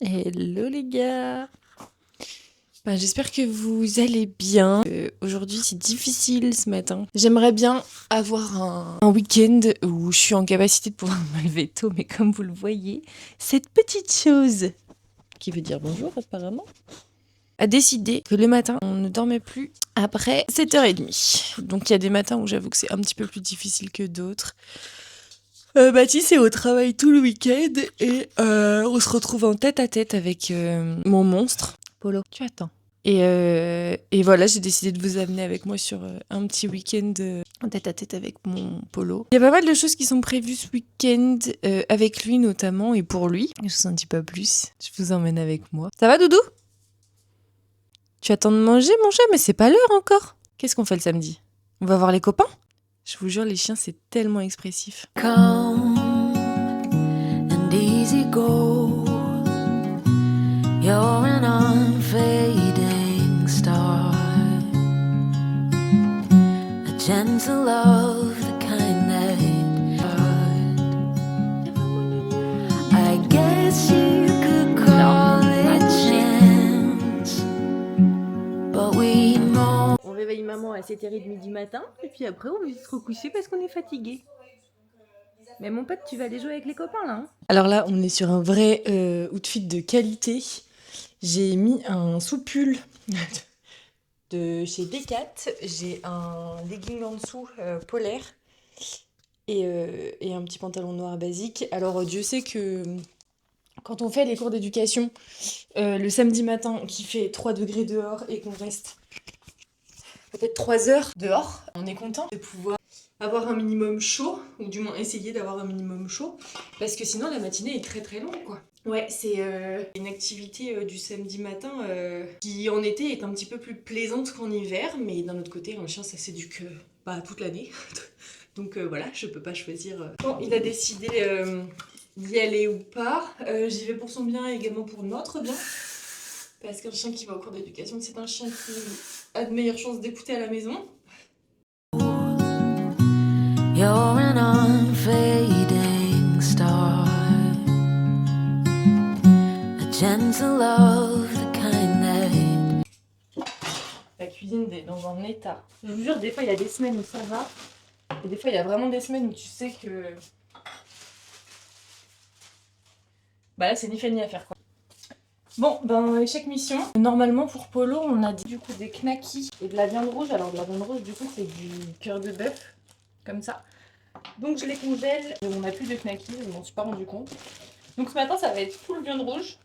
Hello les gars. J'espère que vous allez bien. Aujourd'hui c'est difficile ce matin. J'aimerais bien avoir un week-end où je suis en capacité de pouvoir me lever tôt, mais comme vous le voyez, cette petite chose, qui veut dire bonjour apparemment, a décidé que le matin on ne dormait plus après 7h30. Donc il y a des matins où j'avoue que c'est un petit peu plus difficile que d'autres. Baptiste est au travail tout le week-end et on se retrouve en tête à tête avec mon monstre. Polo, tu attends. Et voilà, j'ai décidé de vous amener avec moi sur un petit week-end en tête à tête avec mon Polo. Il y a pas mal de choses qui sont prévues ce week-end avec lui notamment et pour lui. Je vous en dis pas plus, je vous emmène avec moi. Ça va Doudou? Tu attends de manger mon chat, mais c'est pas l'heure encore. Qu'est-ce qu'on fait le samedi? On va voir les copains? Je vous jure, les chiens, c'est tellement expressif. Come and easy go. You're an unfading star. A gentle love, the kind that I guess you could call it chance, but we know. On réveille maman à 7h30 du matin, et puis après on veut se recoucher parce qu'on est fatigué. Mais mon pote, tu vas aller jouer avec les copains là, hein? Alors là, on est sur un vrai outfit de qualité. J'ai mis un sous-pull de chez Decat. J'ai un legging en dessous polaire et un petit pantalon noir basique. Alors Dieu sait que quand on fait les cours d'éducation le samedi matin, qu'il fait 3 degrés dehors et qu'on reste peut-être 3 heures dehors, on est content de pouvoir avoir un minimum chaud, ou du moins essayer d'avoir un minimum chaud, parce que sinon la matinée est très très longue quoi. Ouais, c'est une activité du samedi matin qui en été est un petit peu plus plaisante qu'en hiver, mais d'un autre côté un chien ça s'éduque toute l'année, donc voilà, je peux pas choisir. Bon, il a décidé d'y aller ou pas, j'y vais pour son bien et également pour notre bien, parce qu'un chien qui va au cours d'éducation c'est un chien qui a de meilleures chances d'écouter à la maison. You're an unfading star. A gentle love, the kind that La cuisine est dans un état. Je vous jure, des fois il y a des semaines où ça va, et des fois il y a vraiment des semaines où tu sais que là c'est ni fait ni à faire quoi. Bon, échec mission. Normalement pour Polo, on a du coup des knackis et de la viande rouge. Alors de la viande rouge, du coup c'est du cœur de bœuf, comme ça. Donc je les congèle. On n'a plus de knackis, je m'en suis pas rendu compte. Donc ce matin ça va être full viande rouge.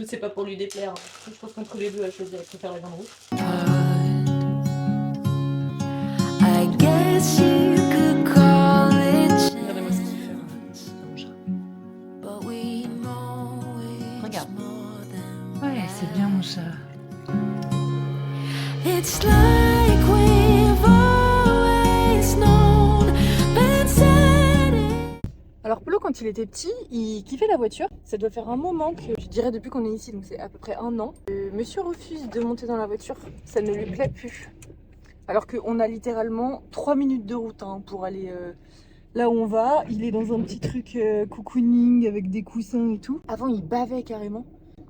C'est pas pour lui déplaire, hein. Je pense qu'entre les deux à choisir, elle préfère la viande rouge. I guess you could call it Regardez-moi ce qu'il fait, mon chat. but we know Regarde. Ouais, c'est bien mon chat. it's like we've always known. Been said it. Alors Polo, quand il était petit, il kiffait la voiture. Ça doit faire un moment que, je dirais depuis qu'on est ici, donc c'est à peu près 1 an. Monsieur refuse de monter dans la voiture, ça ne lui plaît plus. Alors qu'on a littéralement 3 minutes de route pour aller là où on va. Il est dans un petit truc cocooning avec des coussins et tout. Avant il bavait carrément.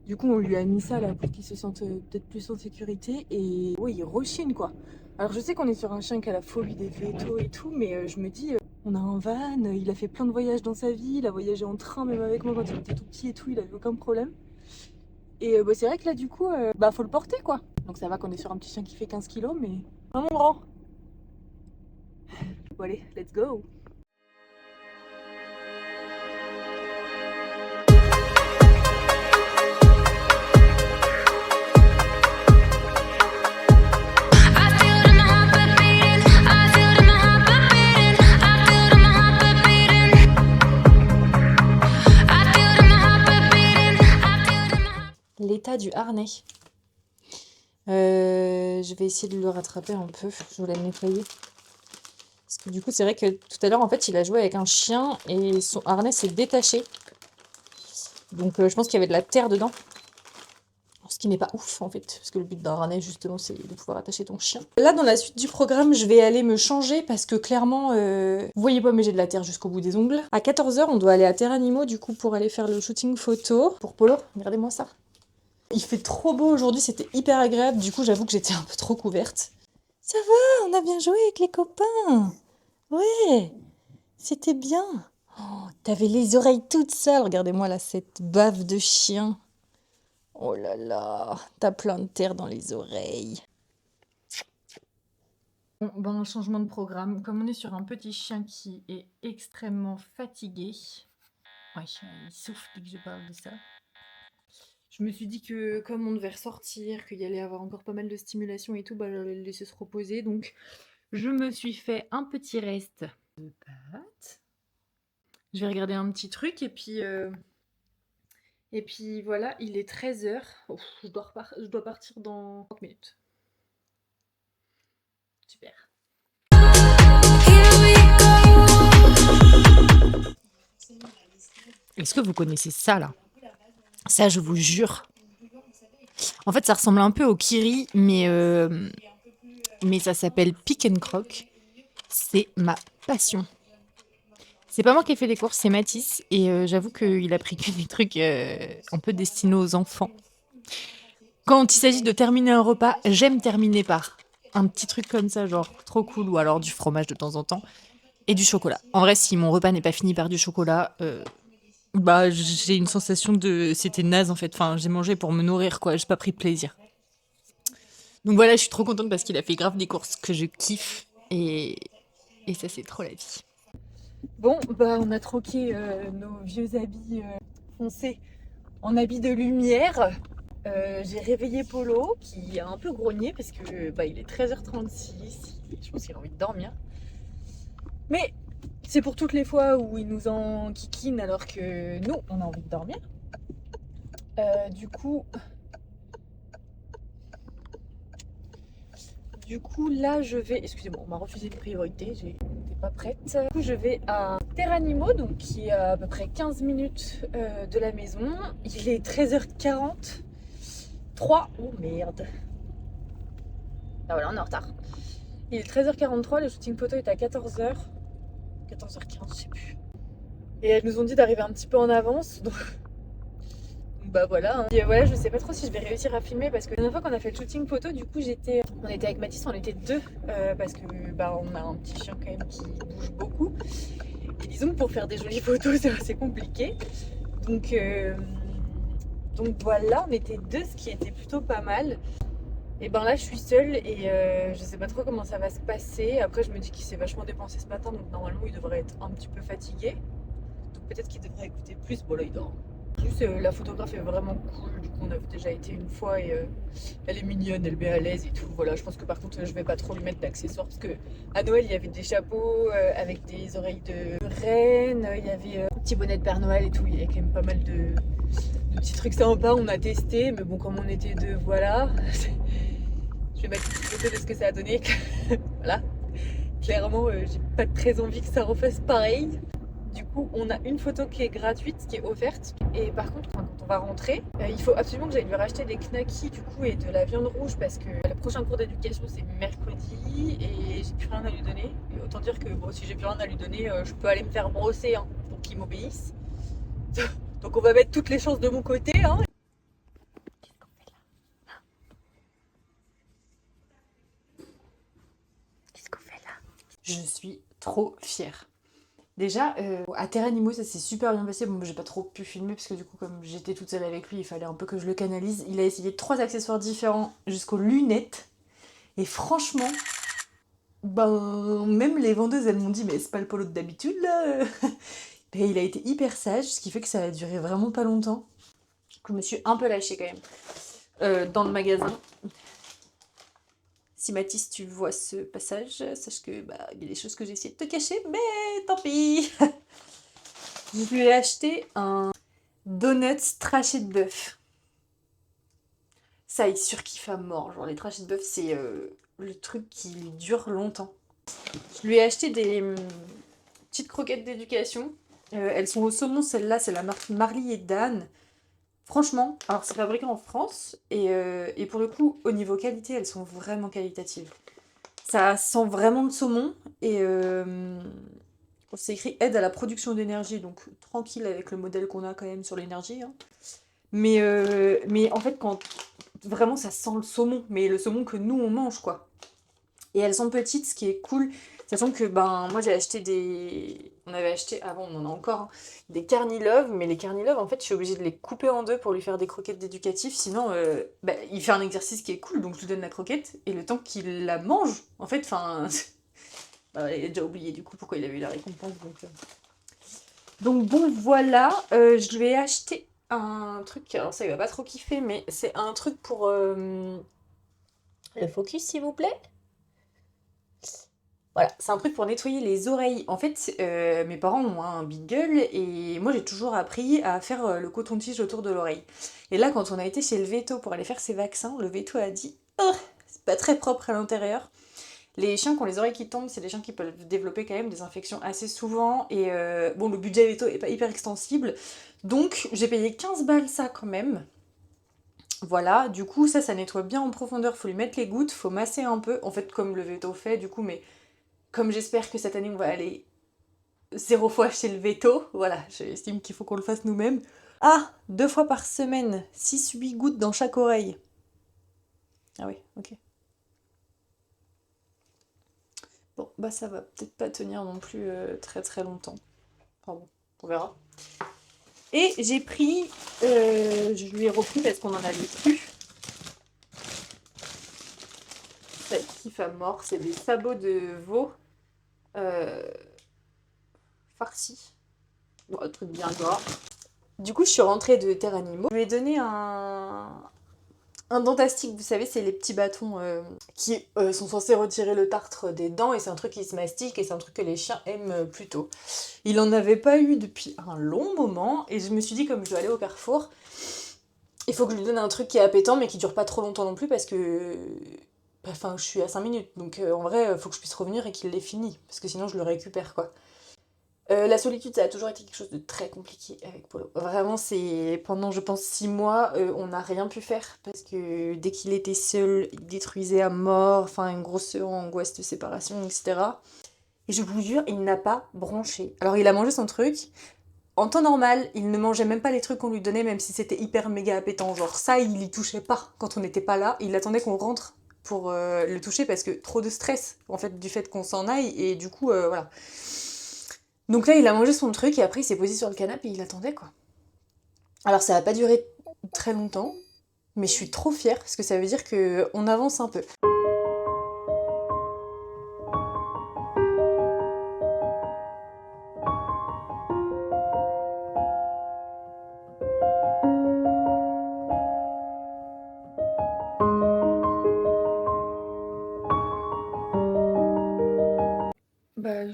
Du coup on lui a mis ça là pour qu'il se sente peut-être plus en sécurité. Et ouais, il rechigne quoi. Alors je sais qu'on est sur un chien qui a la phobie des vétos et tout, mais je me dis, on a un van, il a fait plein de voyages dans sa vie, il a voyagé en train même avec moi quand il était tout petit et tout, il avait aucun problème. Et c'est vrai que là du coup, faut le porter quoi. Donc ça va qu'on est sur un petit chien qui fait 15 kilos, mais... Hein, mon grand? Bon allez, let's go! L'état du harnais. Je vais essayer de le rattraper un peu. Je voulais le nettoyer. Parce que du coup, c'est vrai que tout à l'heure, en fait, il a joué avec un chien et son harnais s'est détaché. Donc, je pense qu'il y avait de la terre dedans. Ce qui n'est pas ouf en fait, parce que le but d'un harnais justement c'est de pouvoir attacher ton chien. Là dans la suite du programme je vais aller me changer parce que clairement, vous voyez pas mais j'ai de la terre jusqu'au bout des ongles. À 14h on doit aller à Terre Animaux du coup pour aller faire le shooting photo. Pour Polo, regardez-moi ça. Il fait trop beau aujourd'hui, c'était hyper agréable, du coup j'avoue que j'étais un peu trop couverte. Ça va, on a bien joué avec les copains. Ouais, c'était bien. Oh, t'avais les oreilles toutes sales, regardez-moi là cette bave de chien. Oh là là, t'as plein de terre dans les oreilles. Bon, ben, un changement de programme. Comme on est sur un petit chien qui est extrêmement fatigué. Ouais, il souffle dès que je parle de ça. Je me suis dit que comme on devait ressortir, qu'il y allait avoir encore pas mal de stimulation et tout, bah j'allais le laisser se reposer. Donc je me suis fait un petit reste de pâtes. Je vais regarder un petit truc et puis voilà, il est 13h. Oh, je dois partir dans 30 minutes. Super. Est-ce que vous connaissez ça là? Ça, je vous jure. En fait, ça ressemble un peu au Kiri, mais ça s'appelle Pick and Croc. C'est ma passion. C'est pas moi qui ai fait les courses, c'est Mathis. Et j'avoue qu'il a pris que des trucs un peu destinés aux enfants. Quand il s'agit de terminer un repas, j'aime terminer par un petit truc comme ça, genre trop cool, ou alors du fromage de temps en temps, et du chocolat. En vrai, si mon repas n'est pas fini par du chocolat, bah j'ai une sensation de... C'était naze en fait, enfin j'ai mangé pour me nourrir quoi, j'ai pas pris de plaisir. Donc voilà, je suis trop contente parce qu'il a fait grave des courses que je kiffe, et ça c'est trop la vie. Bon, bah on a troqué nos vieux habits foncés en habits de lumière. J'ai réveillé Polo qui a un peu grogné parce que bah, il est 13h36. Je pense qu'il a envie de dormir. Mais c'est pour toutes les fois où il nous enquiquine alors que nous, on a envie de dormir. Du coup, là, je vais... Excusez-moi, on m'a refusé une priorité, j'étais pas prête. Du coup, je vais à Terre Animaux, donc qui est à peu près 15 minutes de la maison. Il est 13h40. 3. Oh merde. Ah voilà, on est en retard. Il est 13h43, le shooting photo est à 14h. 14h15, je sais plus. Et elles nous ont dit d'arriver un petit peu en avance. Donc bah voilà. Hein. Et voilà, je sais pas trop si je vais réussir à filmer parce que la dernière fois qu'on a fait le shooting photo, du coup on était avec Mathis, on était deux parce que bah on a un petit chien quand même qui bouge beaucoup. Et disons que pour faire des jolies photos, c'est assez compliqué. Donc voilà, on était deux, ce qui était plutôt pas mal. Et ben là je suis seule et je sais pas trop comment ça va se passer. Après je me dis qu'il s'est vachement dépensé ce matin donc normalement il devrait être un petit peu fatigué. Donc peut-être qu'il devrait écouter plus. Bon là il dort. En plus la photographe est vraiment cool. Du coup on a déjà été une fois et elle est mignonne, elle met à l'aise et tout. Voilà, je pense que par contre je vais pas trop lui mettre d'accessoires parce que à Noël il y avait des chapeaux avec des oreilles de reine, il y avait un petit bonnet de Père Noël et tout. Il y avait quand même pas mal de petits trucs sympas. On a testé mais bon comme on était deux voilà. Je vais mettre une petite photo de ce que ça a donné. Voilà. Clairement, j'ai pas très envie que ça refasse pareil. Du coup, on a une photo qui est gratuite, qui est offerte. Et par contre, quand on va rentrer, il faut absolument que j'aille lui racheter des knackis du coup et de la viande rouge parce que le prochain cours d'éducation c'est mercredi et j'ai plus rien à lui donner. Et autant dire que bon, si j'ai plus rien à lui donner, je peux aller me faire brosser hein, pour qu'il m'obéisse. Donc on va mettre toutes les chances de mon côté. Hein. Je suis trop fière. Déjà, à Terre Animaux, ça s'est super bien passé. Bon, j'ai pas trop pu filmer parce que du coup, comme j'étais toute seule avec lui, il fallait un peu que je le canalise. Il a essayé 3 accessoires différents jusqu'aux lunettes. Et franchement, ben, même les vendeuses, elles m'ont dit, mais c'est pas le Polo d'habitude là. Et il a été hyper sage, ce qui fait que ça a duré vraiment pas longtemps. Je me suis un peu lâchée quand même dans le magasin. Si Mathis, tu vois ce passage, sache que bah, il y a des choses que j'ai essayé de te cacher, mais tant pis. Je lui ai acheté un donut trachée de bœuf. Ça, il surkiffe à mort. Genre les trachées de bœuf, c'est le truc qui dure longtemps. Je lui ai acheté des petites croquettes d'éducation. Elles sont au saumon, celle-là, c'est la marque Marly et Dan. Franchement, alors c'est fabriqué en France et pour le coup, au niveau qualité, elles sont vraiment qualitatives. Ça sent vraiment le saumon et c'est écrit aide à la production d'énergie, donc tranquille avec le modèle qu'on a quand même sur l'énergie, hein. Mais en fait, quand vraiment ça sent le saumon, mais le saumon que nous on mange quoi. Et elles sont petites, ce qui est cool, sachant que ben moi j'ai acheté des. On avait acheté avant, on en a encore, hein, des carnilove, mais les carnilove en fait je suis obligée de les couper en deux pour lui faire des croquettes d'éducatif, sinon bah, il fait un exercice qui est cool, donc je lui donne la croquette, et le temps qu'il la mange, en fait, enfin. Bah, il a déjà oublié du coup pourquoi il avait eu la récompense. Donc bon voilà, je lui ai acheté un truc, alors ça il va pas trop kiffer, mais c'est un truc pour le focus s'il vous plaît. Voilà, c'est un truc pour nettoyer les oreilles. En fait, mes parents ont un beagle et moi j'ai toujours appris à faire le coton-tige autour de l'oreille. Et là, quand on a été chez le veto pour aller faire ses vaccins, le veto a dit oh, c'est pas très propre à l'intérieur. Les chiens qui ont les oreilles qui tombent, c'est des chiens qui peuvent développer quand même des infections assez souvent. Et bon, le budget veto est pas hyper extensible. Donc j'ai payé 15 balles ça quand même. Voilà, du coup ça nettoie bien en profondeur, faut lui mettre les gouttes, faut masser un peu, en fait comme le veto fait du coup, mais comme j'espère que cette année on va aller 0 fois chez le veto, voilà, j'estime qu'il faut qu'on le fasse nous-mêmes. Ah, 2 fois par semaine, 6-8 gouttes dans chaque oreille. Ah oui, ok. Bon, bah ça va peut-être pas tenir non plus très très longtemps. Enfin bon, on verra. Et j'ai pris, je lui ai repris parce qu'on en avait plus. Ça kiffe à mort, c'est des sabots de veau euh, farcis. Bon, un truc bien gras. Du coup, je suis rentrée de Terre Animaux. Je lui ai donné un dentastique, vous savez, c'est les petits bâtons qui sont censés retirer le tartre des dents et c'est un truc qui se mastique et c'est un truc que les chiens aiment plutôt. Il en avait pas eu depuis un long moment et je me suis dit comme je dois aller au Carrefour, il faut que je lui donne un truc qui est appétant mais qui dure pas trop longtemps non plus parce que enfin je suis à 5 minutes donc en vrai faut que je puisse revenir et qu'il l'ait fini parce que sinon je le récupère quoi. La solitude, ça a toujours été quelque chose de très compliqué avec Polo. Vraiment, c'est pendant, je pense, 6 mois, on n'a rien pu faire parce que dès qu'il était seul, il détruisait à mort, enfin, une grosse angoisse de séparation, etc. Et je vous jure, il n'a pas bronché. Alors, il a mangé son truc. En temps normal, il ne mangeait même pas les trucs qu'on lui donnait, même si c'était hyper méga appétant. Genre, ça, il y touchait pas quand on n'était pas là. Il attendait qu'on rentre pour le toucher parce que trop de stress, en fait, du fait qu'on s'en aille. Et du coup, voilà. Donc là, il a mangé son truc et après, il s'est posé sur le canapé et il attendait, quoi. Alors, ça va pas durer très longtemps, mais je suis trop fière parce que ça veut dire que on avance un peu. Bah,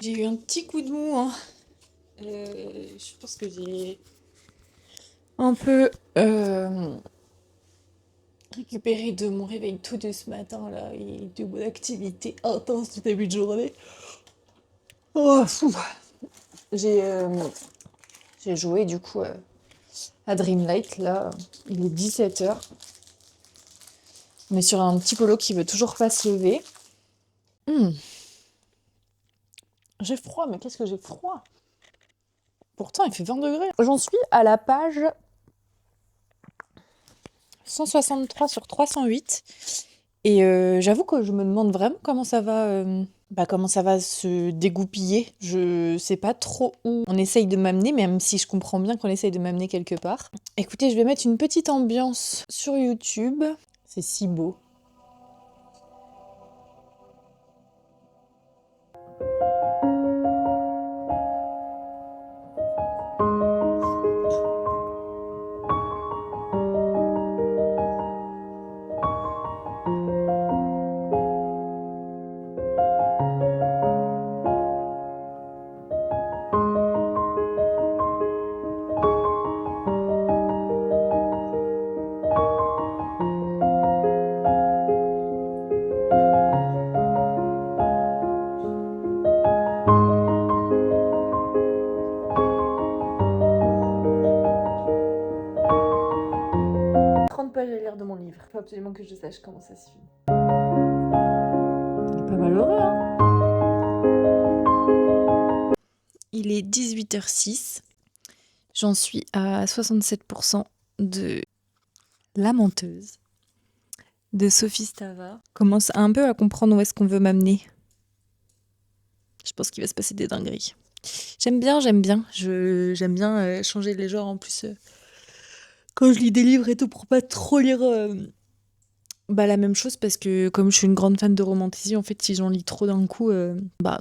j'ai eu un petit coup de mou, hein. Je pense que j'ai un peu récupéré de mon réveil tôt de ce matin là et de mon activité intense du début de journée. Oh, fou. J'ai euh, j'ai joué du coup à Dreamlight là, il est 17h. On est sur un petit Polo qui veut toujours pas se lever. Hmm, j'ai froid, mais qu'est-ce que j'ai froid? Pourtant, il fait 20 degrés. J'en suis à la page 163 sur 308. Et j'avoue que je me demande vraiment comment ça va se dégoupiller. Je sais pas trop où on essaye de m'amener, même si je comprends bien qu'on essaye de m'amener quelque part. Écoutez, je vais mettre une petite ambiance sur YouTube. C'est si beau. page à lire de mon livre. Il faut absolument que je sache comment ça se finit. Il est pas malheureux, hein. Il est 18h06. J'en suis à 67% de La menteuse de Sophie Stava. Commence un peu à comprendre où est-ce qu'on veut m'amener. Je pense qu'il va se passer des dingueries. J'aime bien. J'aime bien changer les genres en plus. Quand je lis des livres et tout, pour pas trop lire la même chose, parce que comme je suis une grande fan de romantasy, en fait, si j'en lis trop d'un coup,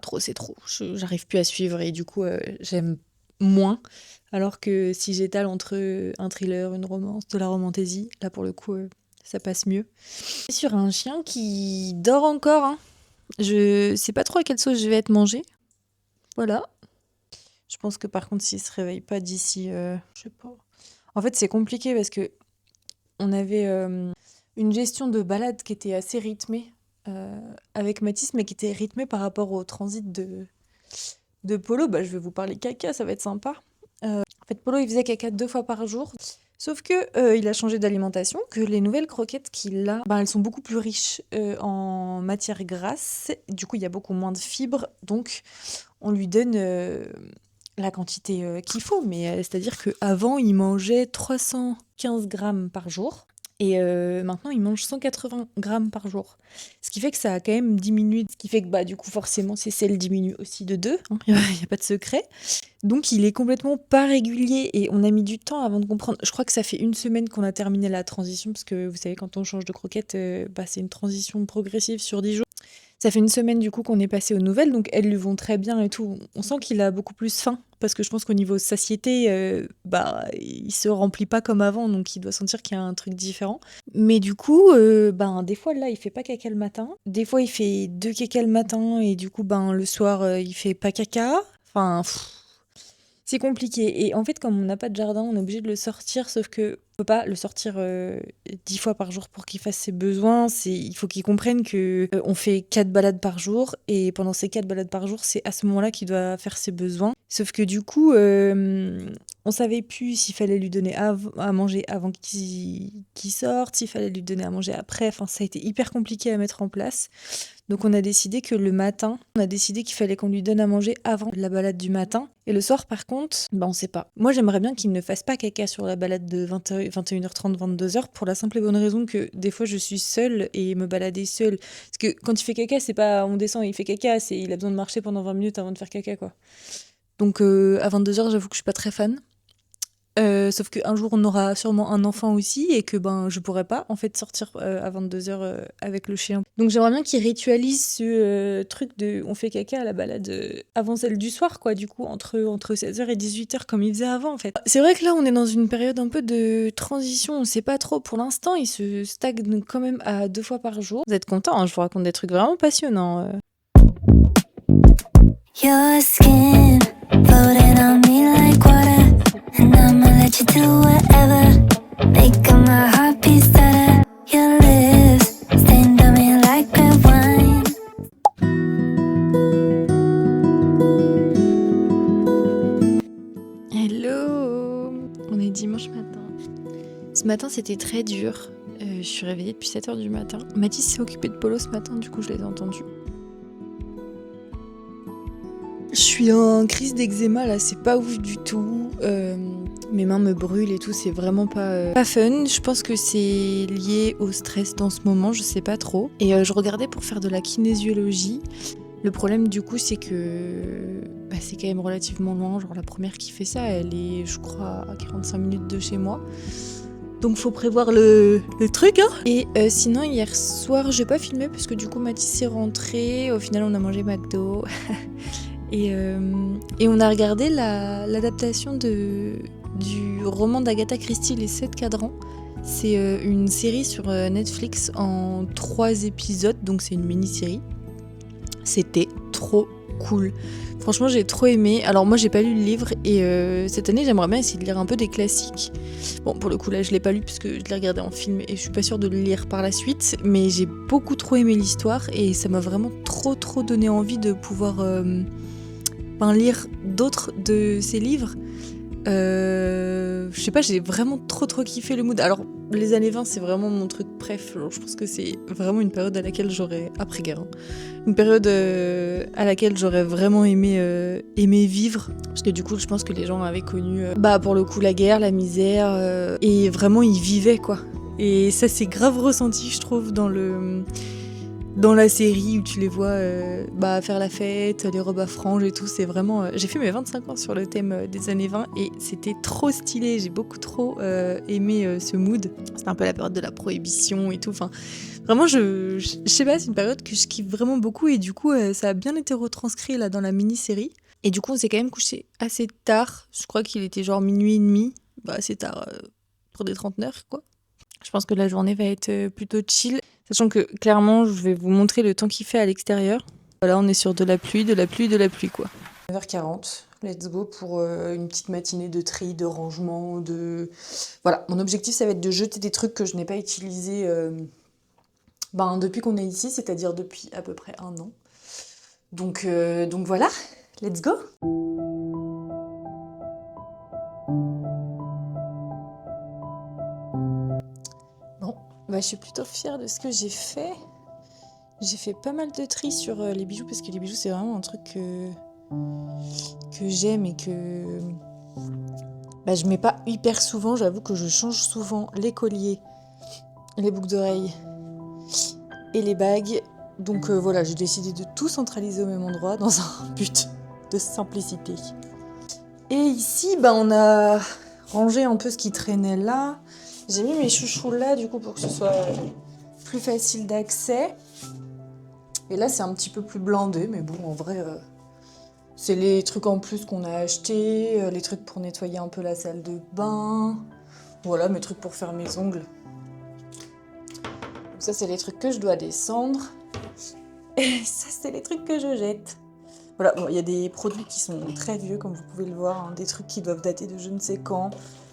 trop c'est trop. J'arrive plus à suivre et du coup, j'aime moins. Alors que si j'étale entre un thriller, une romance, de la romantasy, là pour le coup, ça passe mieux. Sur un chien qui dort encore, hein. Je sais pas trop à quelle sauce je vais être mangée. Voilà. Je pense que par contre, s'il se réveille pas d'ici, je sais pas. En fait, c'est compliqué parce que on avait une gestion de balade qui était assez rythmée avec Mathis, mais qui était rythmée par rapport au transit de Polo. Je vais vous parler caca, ça va être sympa. En fait, Polo, il faisait caca 2 fois par jour. Sauf que il a changé d'alimentation, que les nouvelles croquettes qu'il a, elles sont beaucoup plus riches en matière grasse. Du coup, il y a beaucoup moins de fibres. Donc, on lui donne la quantité qu'il faut. Mais c'est-à-dire qu'avant, il mangeait 315 grammes par jour. Et maintenant, il mange 180 grammes par jour. Ce qui fait que ça a quand même diminué. Ce qui fait que du coup, forcément, ses selles diminuent aussi de 2. Il n'y a pas de secret. Donc, il est complètement pas régulier. Et on a mis du temps avant de comprendre. Je crois que ça fait 1 semaine qu'on a terminé la transition. Parce que vous savez, quand on change de croquette, c'est une transition progressive sur 10 jours. Ça fait 1 semaine du coup qu'on est passé aux nouvelles, donc elles lui vont très bien et tout. On sent qu'il a beaucoup plus faim, parce que je pense qu'au niveau satiété, il se remplit pas comme avant, donc il doit sentir qu'il y a un truc différent. Mais du coup, des fois là, il fait pas caca le matin. Des fois, il fait 2 caca le matin, et du coup, le soir, il fait pas caca. Enfin, c'est compliqué. Et en fait, comme on n'a pas de jardin, on est obligé de le sortir, sauf que on peut pas le sortir 10 fois par jour pour qu'il fasse ses besoins. Il faut qu'il comprenne que on fait 4 balades par jour, et pendant ces 4 balades par jour, c'est à ce moment-là qu'il doit faire ses besoins. Sauf que du coup, on savait plus s'il fallait lui donner à manger avant qu'il sorte, s'il fallait lui donner à manger après. Enfin, ça a été hyper compliqué à mettre en place. Donc on a décidé que le matin, on a décidé qu'il fallait qu'on lui donne à manger avant la balade du matin. Et le soir, par contre, on sait pas. Moi, j'aimerais bien qu'il ne fasse pas caca sur la balade de 21h30, 22h, pour la simple et bonne raison que des fois, je suis seule et me balader seule. Parce que quand il fait caca, c'est pas on descend et il fait caca, il a besoin de marcher pendant 20 minutes avant de faire caca, quoi. Donc à 22h, j'avoue que je suis pas très fan. Sauf qu'un jour, on aura sûrement un enfant aussi, et que je pourrais pas en fait sortir à 22h avec le chien. Donc j'aimerais bien qu'il ritualise ce truc de on fait caca à la balade avant celle du soir, quoi, du coup, entre 16h et 18h, comme il faisait avant, en fait. C'est vrai que là, on est dans une période un peu de transition, on sait pas trop. Pour l'instant, il se stagne quand même à 2 fois par jour. Vous êtes contents, hein, je vous raconte des trucs vraiment passionnants. Your skin floating on me like water, and I'ma let you do whatever, making my heartbeat stutter. Your lips stained on me like red wine. Hello, on est dimanche matin. Ce matin, c'était très dur. Je suis réveillée depuis 7h du matin. Mathis s'est occupé de Polo ce matin, du coup je les ai entendus. Je suis en crise d'eczéma là, c'est pas ouf du tout. Mes mains me brûlent et tout, c'est vraiment pas fun. Je pense que c'est lié au stress dans ce moment, je sais pas trop. Et je regardais pour faire de la kinésiologie. Le problème du coup, c'est que c'est quand même relativement loin. Genre la première qui fait ça, elle est, je crois, à 45 minutes de chez moi. Donc faut prévoir le truc, hein. Et sinon, hier soir, j'ai pas filmé parce que du coup, Mathis est rentré. Au final, on a mangé McDo. Et on a regardé l'adaptation du roman d'Agatha Christie, Les 7 cadrans. C'est une série sur Netflix en 3 épisodes, donc c'est une mini-série. C'était trop cool. Franchement, j'ai trop aimé. Alors moi, j'ai pas lu le livre, et cette année, j'aimerais bien essayer de lire un peu des classiques. Bon, pour le coup, là, je l'ai pas lu puisque je l'ai regardé en film et je suis pas sûre de le lire par la suite, mais j'ai beaucoup trop aimé l'histoire et ça m'a vraiment trop donné envie de pouvoir lire d'autres de ces livres. Je sais pas, j'ai vraiment trop kiffé le mood. Alors, les années 20, c'est vraiment mon truc préf. Alors, je pense que c'est vraiment une période à laquelle j'aurais, après-guerre, hein, une période à laquelle j'aurais vraiment aimé vivre. Parce que du coup, je pense que les gens avaient connu, pour le coup, la guerre, la misère, et vraiment, ils vivaient, quoi. Et ça, c'est grave ressenti, je trouve, dans la série où tu les vois faire la fête, les robes à franges et tout. C'est vraiment... J'ai fait mes 25 ans sur le thème des années 20 et c'était trop stylé. J'ai beaucoup trop aimé ce mood. C'était un peu la période de la prohibition et tout. Enfin, vraiment, je sais pas, c'est une période que je kiffe vraiment beaucoup et du coup, ça a bien été retranscrit là dans la mini-série. Et du coup, on s'est quand même couché assez tard. Je crois qu'il était genre minuit et demi. Assez tard pour des trentenaires, quoi. Je pense que la journée va être plutôt chill. Sachant que clairement, je vais vous montrer le temps qu'il fait à l'extérieur. Voilà, on est sur de la pluie, quoi. 9h40, let's go pour une petite matinée de tri, de rangement, de... Voilà, mon objectif, ça va être de jeter des trucs que je n'ai pas utilisés depuis qu'on est ici, c'est-à-dire depuis à peu près 1 an. Donc voilà, let's go. Je suis plutôt fière de ce que j'ai fait. J'ai fait pas mal de tri sur les bijoux parce que les bijoux c'est vraiment un truc que j'aime et que je mets pas hyper souvent. J'avoue que je change souvent les colliers, les boucles d'oreilles et les bagues. Donc voilà, j'ai décidé de tout centraliser au même endroit dans un but de simplicité. Et ici, on a rangé un peu ce qui traînait là. J'ai mis mes chouchous là du coup pour que ce soit plus facile d'accès. Et là c'est un petit peu plus blindé, mais bon en vrai c'est les trucs en plus qu'on a achetés, les trucs pour nettoyer un peu la salle de bain. Voilà mes trucs pour faire mes ongles. Donc ça c'est les trucs que je dois descendre. Et ça c'est les trucs que je jette. Voilà, il y a des produits qui sont très vieux comme vous pouvez le voir, hein, des trucs qui doivent dater de je ne sais quand.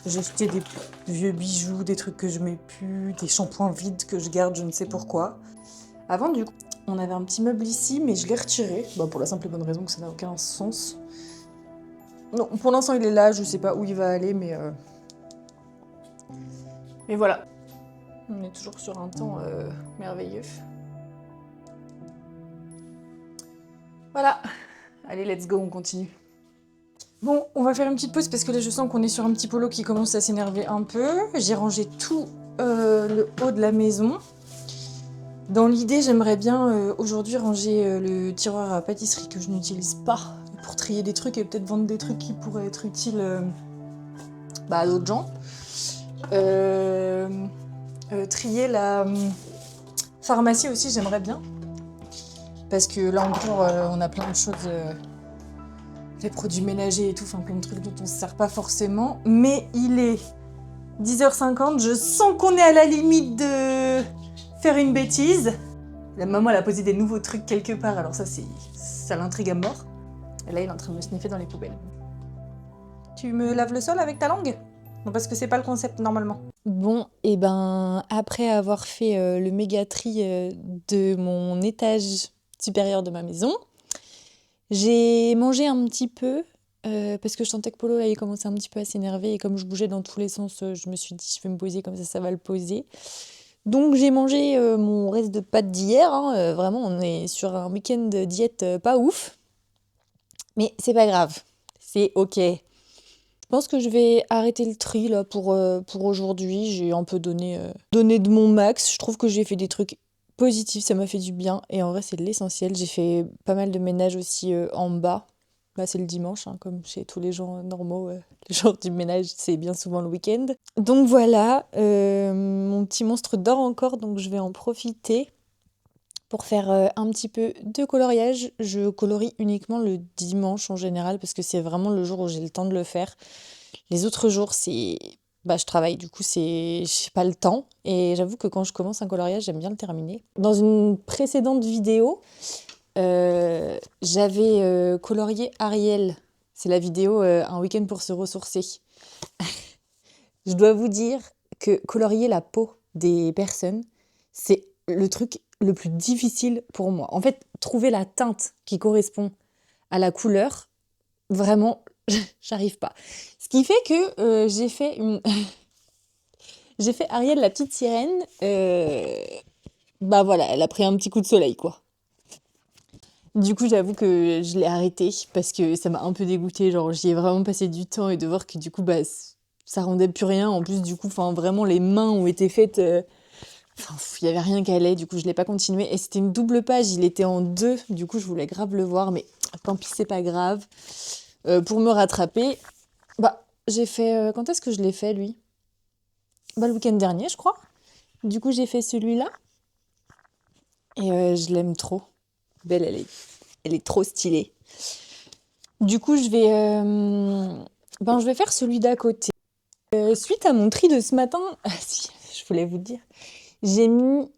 J'ai acheté des vieux bijoux, des trucs que je mets plus, des shampoings vides que je garde je ne sais pourquoi. Avant du coup, on avait un petit meuble ici, mais je l'ai retiré, pour la simple et bonne raison que ça n'a aucun sens. Non, pour l'instant il est là, je sais pas où il va aller, mais voilà. On est toujours sur un temps merveilleux. Voilà. Allez, let's go, on continue. Bon, on va faire une petite pause parce que là je sens qu'on est sur un petit polo qui commence à s'énerver un peu. J'ai rangé tout le haut de la maison. Dans l'idée, j'aimerais bien aujourd'hui ranger le tiroir à pâtisserie que je n'utilise pas pour trier des trucs et peut-être vendre des trucs qui pourraient être utiles à d'autres gens. Trier la pharmacie aussi, j'aimerais bien. Parce que là encore, on a plein de choses... les produits ménagers et tout, enfin plein de trucs dont on se sert pas forcément. Mais il est 10h50, je sens qu'on est à la limite de faire une bêtise. La maman, elle a posé des nouveaux trucs quelque part, alors ça l'intrigue à mort. Et là, il est en train de me sniffer dans les poubelles. Tu me laves le sol avec ta langue? Non, parce que c'est pas le concept normalement. Bon, et après avoir fait le méga tri de mon étage supérieur de ma maison, j'ai mangé un petit peu parce que je sentais que Polo là, il commençait un petit peu à s'énerver et comme je bougeais dans tous les sens, je me suis dit je vais me poser comme ça va le poser. Donc j'ai mangé mon reste de pâtes d'hier, hein, vraiment on est sur un week-end de diète pas ouf, mais c'est pas grave, c'est ok. Je pense que je vais arrêter le tri là pour aujourd'hui, j'ai un peu donné de mon max, je trouve que j'ai fait des trucs positif, ça m'a fait du bien et en vrai c'est l'essentiel. J'ai fait pas mal de ménage aussi en bas. Là c'est le dimanche, hein, comme chez tous les gens normaux. Les jours du ménage c'est bien souvent le week-end. Donc voilà, mon petit monstre dort encore donc je vais en profiter pour faire un petit peu de coloriage. Je colorie uniquement le dimanche en général parce que c'est vraiment le jour où j'ai le temps de le faire. Les autres jours c'est... je travaille, du coup, j'ai pas le temps. Et j'avoue que quand je commence un coloriage, j'aime bien le terminer. Dans une précédente vidéo, j'avais colorié Ariel. C'est la vidéo Un week-end pour se ressourcer. Je dois vous dire que colorier la peau des personnes, c'est le truc le plus difficile pour moi. En fait, trouver la teinte qui correspond à la couleur, vraiment, J'arrive pas. Ce qui fait que j'ai fait j'ai fait Ariel la petite sirène. Bah voilà, elle a pris un petit coup de soleil, quoi. Du coup, j'avoue que je l'ai arrêté parce que ça m'a un peu dégoûtée. Genre, j'y ai vraiment passé du temps et de voir que du coup, bah, ça rendait plus rien. En plus, du coup, enfin, vraiment, les mains ont été faites. Enfin, il y avait rien qui allait. Du coup, je l'ai pas continué. Et c'était une double page. Il était en deux. Du coup, je voulais grave le voir, mais tant pis, c'est pas grave. Pour me rattraper, bah, j'ai fait. Quand est-ce que je l'ai fait, lui? Bah, le week-end dernier, je crois. Du coup, j'ai fait celui-là. Et je l'aime trop. Belle, elle est trop stylée. Du coup, je vais faire celui d'à côté. Suite à mon tri de ce matin, ah si, je voulais vous le dire, j'ai mis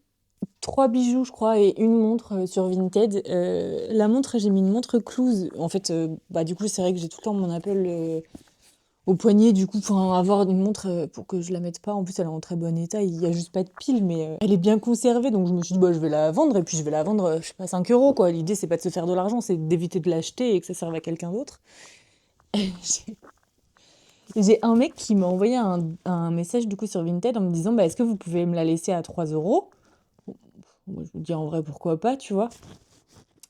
3 bijoux, je crois, et une montre sur Vinted. La montre, j'ai mis une montre Cluse. En fait, bah, du coup, c'est vrai que j'ai tout le temps mon Apple au poignet, du coup, pour avoir une montre pour que je la mette pas. En plus, elle est en très bon état, il y a juste pas de pile, mais elle est bien conservée, donc je me suis dit, bah, je vais la vendre, et puis je vais la vendre, je sais pas, 5 euros, quoi. L'idée, c'est pas de se faire de l'argent, c'est d'éviter de l'acheter et que ça serve à quelqu'un d'autre. J'ai un mec qui m'a envoyé un message, du coup, sur Vinted en me disant, bah, est-ce que vous pouvez me la laisser à 3 euros? Moi, je me dis, en vrai, pourquoi pas, tu vois.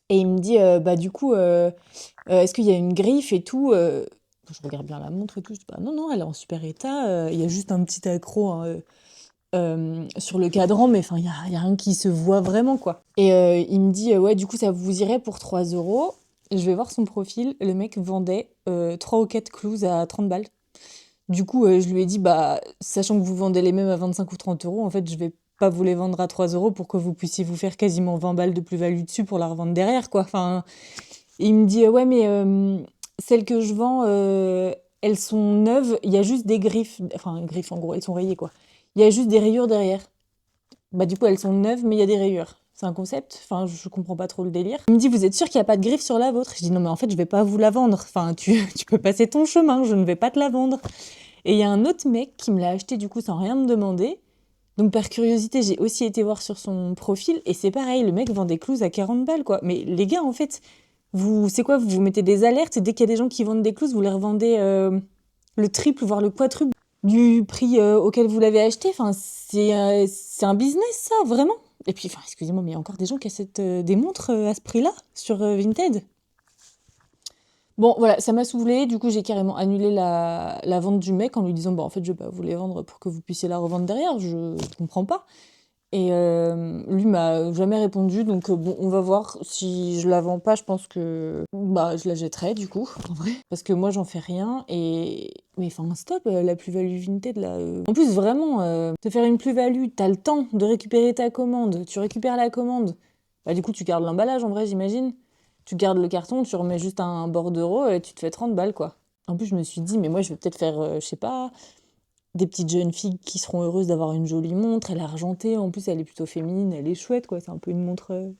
Et il me dit, bah, du coup, est-ce qu'il y a une griffe et tout? Je regarde bien la montre et tout. Je dis, bah, non, non, elle est en super état. Il y a juste un petit accroc hein, sur le cadran, mais enfin, y a rien qui se voit vraiment, quoi. Et il me dit, ouais, du coup, ça vous irait pour 3 euros. Je vais voir son profil. Le mec vendait 3 ou 4 clous à 30 balles. Du coup, je lui ai dit, bah, sachant que vous vendez les mêmes à 25 ou 30 euros, en fait, je vais pas vous les vendre à 3 euros pour que vous puissiez vous faire quasiment 20 balles de plus-value dessus pour la revendre derrière, quoi. Enfin, il me dit, ouais, mais celles que je vends, elles sont neuves, il y a juste des griffes, enfin, griffes en gros, elles sont rayées, quoi. Il y a juste des rayures derrière. Bah, du coup, elles sont neuves, mais il y a des rayures. C'est un concept, enfin, je comprends pas trop le délire. Il me dit, vous êtes sûr qu'il n'y a pas de griffe sur la vôtre? Je dis, non, mais en fait, je vais pas vous la vendre. Enfin, tu peux passer ton chemin, je ne vais pas te la vendre. Et il y a un autre mec qui me l'a acheté du coup sans rien me demander. Donc par curiosité, j'ai aussi été voir sur son profil et c'est pareil, le mec vend des clous à 40 balles quoi. Mais les gars, en fait, c'est quoi? Vous mettez des alertes et dès qu'il y a des gens qui vendent des clous, vous les revendez le triple voire le quadruple du prix auquel vous l'avez acheté. Enfin, c'est un business ça, vraiment. Et puis, enfin, excusez-moi, mais il y a encore des gens qui achètent des montres à ce prix-là sur Vinted. Bon, voilà, ça m'a saoulée. Du coup, j'ai carrément annulé la vente du mec en lui disant, bah, en fait, je vais pas vous les vendre pour que vous puissiez la revendre derrière. Je comprends pas. Et lui m'a jamais répondu. Donc, bon, on va voir. Si je la vends pas, je pense que bah, je la jetterai, du coup, en vrai. Parce que moi, j'en fais rien. Mais enfin, stop, la plus-value Vinted, là. En plus, vraiment, te faire une plus-value, t'as le temps de récupérer ta commande. Tu récupères la commande. Bah, du coup, tu gardes l'emballage, en vrai, j'imagine. Tu gardes le carton, tu remets juste un bordereau et tu te fais 30 balles, quoi. En plus, je me suis dit, mais moi, je vais peut-être faire, je sais pas, des petites jeunes filles qui seront heureuses d'avoir une jolie montre. Elle est argentée, en plus, elle est plutôt féminine, elle est chouette, quoi. C'est un peu une montre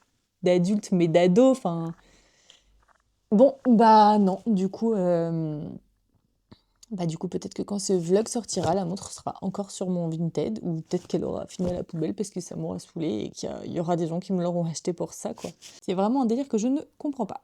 d'adulte, mais d'ado, enfin... Bon, bah non, du coup, peut-être que quand ce vlog sortira, la montre sera encore sur mon Vinted, ou peut-être qu'elle aura fini à la poubelle parce que ça m'aura saoulée et qu'il y aura des gens qui me l'auront acheté pour ça, quoi. C'est vraiment un délire que je ne comprends pas.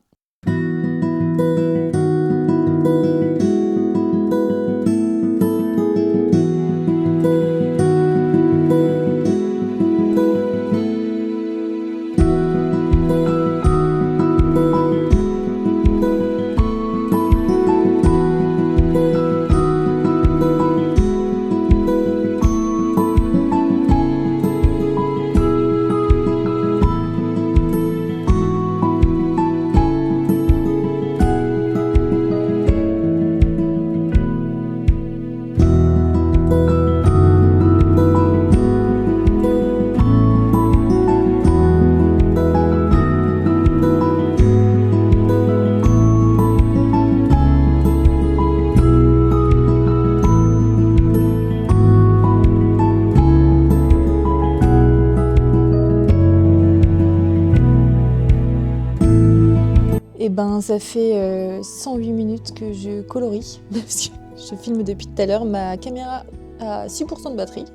Et ben ça fait 108 minutes que je colorie, parce que je filme depuis tout à l'heure. Ma caméra a 6% de batterie.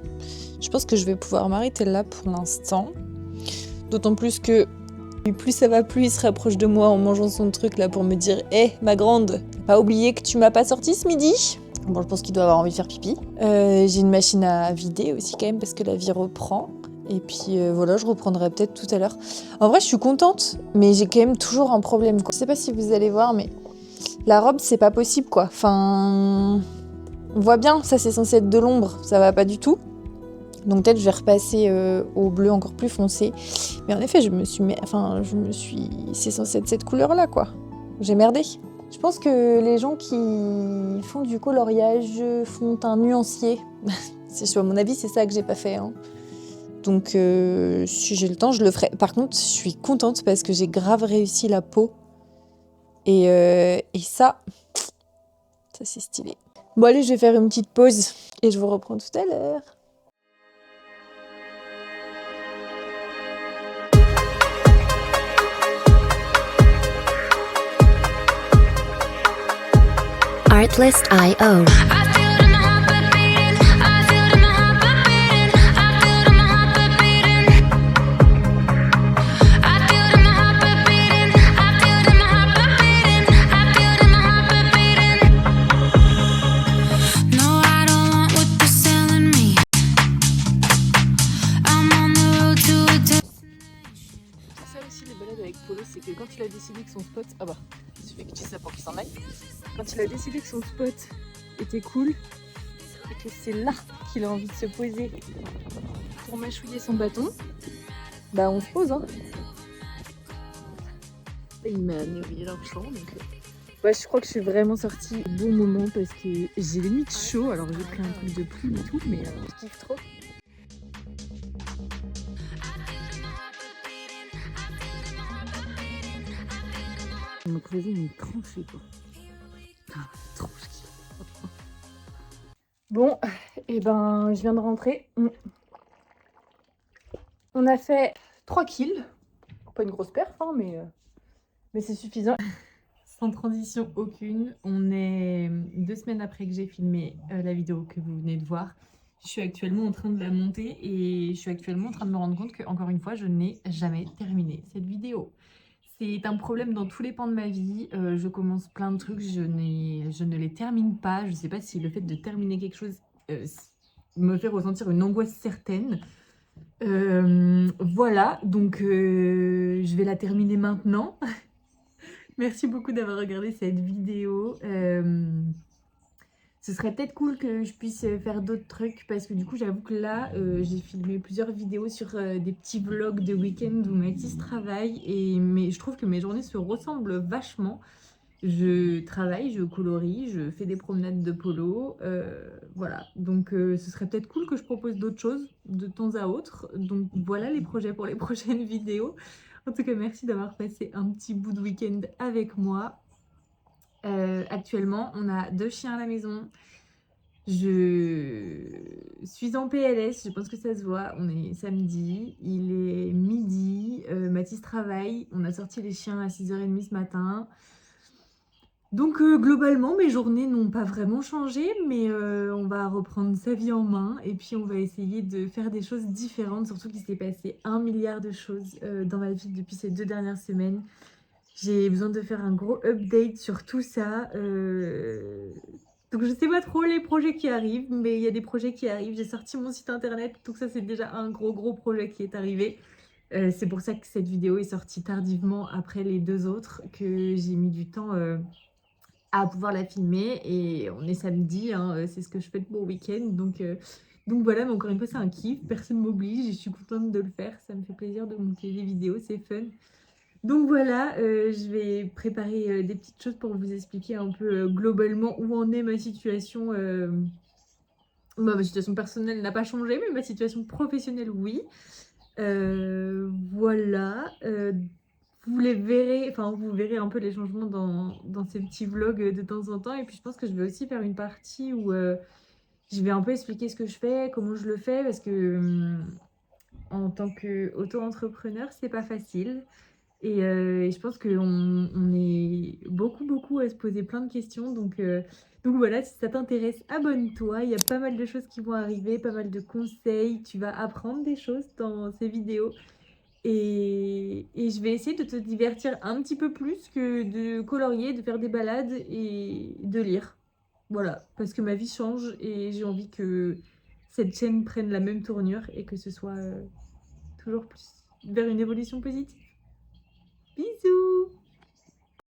Je pense que je vais pouvoir m'arrêter là pour l'instant. D'autant plus que plus ça va, plus il se rapproche de moi en mangeant son truc là pour me dire « Hé, ma grande, Pas oublier que tu m'as pas sorti ce midi. Bon, je pense qu'il doit avoir envie de faire pipi. J'ai une machine à vider aussi quand même parce que la vie reprend. Et puis voilà, je reprendrai peut-être tout à l'heure. En vrai, je suis contente, mais j'ai quand même toujours un problème, quoi. Je sais pas si vous allez voir, mais la robe, c'est pas possible, quoi. Enfin, on voit bien, ça c'est censé être de l'ombre, ça va pas du tout. Donc peut-être je vais repasser au bleu encore plus foncé. Mais en effet, c'est censé être cette couleur-là, quoi. J'ai merdé. Je pense que les gens qui font du coloriage font un nuancier. À mon avis, c'est ça que j'ai pas fait, hein. Donc si j'ai le temps, je le ferai. Par contre, je suis contente parce que j'ai grave réussi la peau. Et ça c'est stylé. Bon allez, je vais faire une petite pause et je vous reprends tout à l'heure. Artlist.io. C'est que quand il a décidé que son spot... Ah bah, il suffit que tu dis ça pour qu'il s'en aille. Quand il a décidé que son spot était cool, et que c'est là qu'il a envie de se poser pour mâchouiller son bâton, bah on se pose, hein. Et il m'a nettoyé l'argent, donc... Ouais, je crois que je suis vraiment sortie au bon moment parce que j'ai limite chaud. Alors j'ai pris un truc de plume et tout, mais je kiffe trop. On m'a creusé une tranchée, quoi. Ah, trop ski. Bon, et ben, je viens de rentrer. On a fait 3 kills. Pas une grosse perf, hein, mais c'est suffisant. Sans transition aucune, on est 2 semaines après que j'ai filmé la vidéo que vous venez de voir. Je suis actuellement en train de la monter et je suis actuellement en train de me rendre compte que, encore une fois, je n'ai jamais terminé cette vidéo. C'est un problème dans tous les pans de ma vie. Je commence plein de trucs, je ne les termine pas. Je ne sais pas si le fait de terminer quelque chose me fait ressentir une angoisse certaine. Voilà, donc je vais la terminer maintenant. Merci beaucoup d'avoir regardé cette vidéo. Ce serait peut-être cool que je puisse faire d'autres trucs parce que du coup j'avoue que là j'ai filmé plusieurs vidéos sur des petits vlogs de week-end où Mathis travaille mais je trouve que mes journées se ressemblent vachement. Je travaille, je colorie, je fais des promenades de polo, voilà. Donc ce serait peut-être cool que je propose d'autres choses de temps à autre. Donc voilà les projets pour les prochaines vidéos. En tout cas merci d'avoir passé un petit bout de week-end avec moi. Actuellement, on a 2 chiens à la maison. Je suis en PLS, je pense que ça se voit. On est samedi, il est midi. Mathis travaille. On a sorti les chiens à 6h30 ce matin. Donc globalement, mes journées n'ont pas vraiment changé, mais on va reprendre sa vie en main et puis on va essayer de faire des choses différentes. Surtout qu'il s'est passé 1 milliard de choses dans ma vie depuis ces 2 dernières semaines. J'ai besoin de faire un gros update sur tout ça. Donc je sais pas trop les projets qui arrivent, mais il y a des projets qui arrivent. J'ai sorti mon site internet, donc ça c'est déjà un gros projet qui est arrivé. C'est pour ça que cette vidéo est sortie tardivement après les 2 autres, que j'ai mis du temps à pouvoir la filmer. Et on est samedi, hein, c'est ce que je fais de mon week-end. Donc voilà, mais encore une fois c'est un kiff, personne m'oblige, je suis contente de le faire. Ça me fait plaisir de monter des vidéos, c'est fun. Donc voilà, je vais préparer des petites choses pour vous expliquer un peu globalement où en est ma situation. Ma situation personnelle n'a pas changé, mais ma situation professionnelle, oui. Voilà. Vous verrez un peu les changements dans ces petits vlogs de temps en temps. Et puis je pense que je vais aussi faire une partie où je vais un peu expliquer ce que je fais, comment je le fais, parce que en tant qu'auto-entrepreneur, c'est pas facile. Et je pense qu'on est beaucoup à se poser plein de questions. Donc voilà, si ça t'intéresse, abonne-toi. Il y a pas mal de choses qui vont arriver, pas mal de conseils. Tu vas apprendre des choses dans ces vidéos. Et je vais essayer de te divertir un petit peu plus que de colorier, de faire des balades et de lire. Voilà, parce que ma vie change et j'ai envie que cette chaîne prenne la même tournure et que ce soit toujours plus vers une évolution positive. Bisous!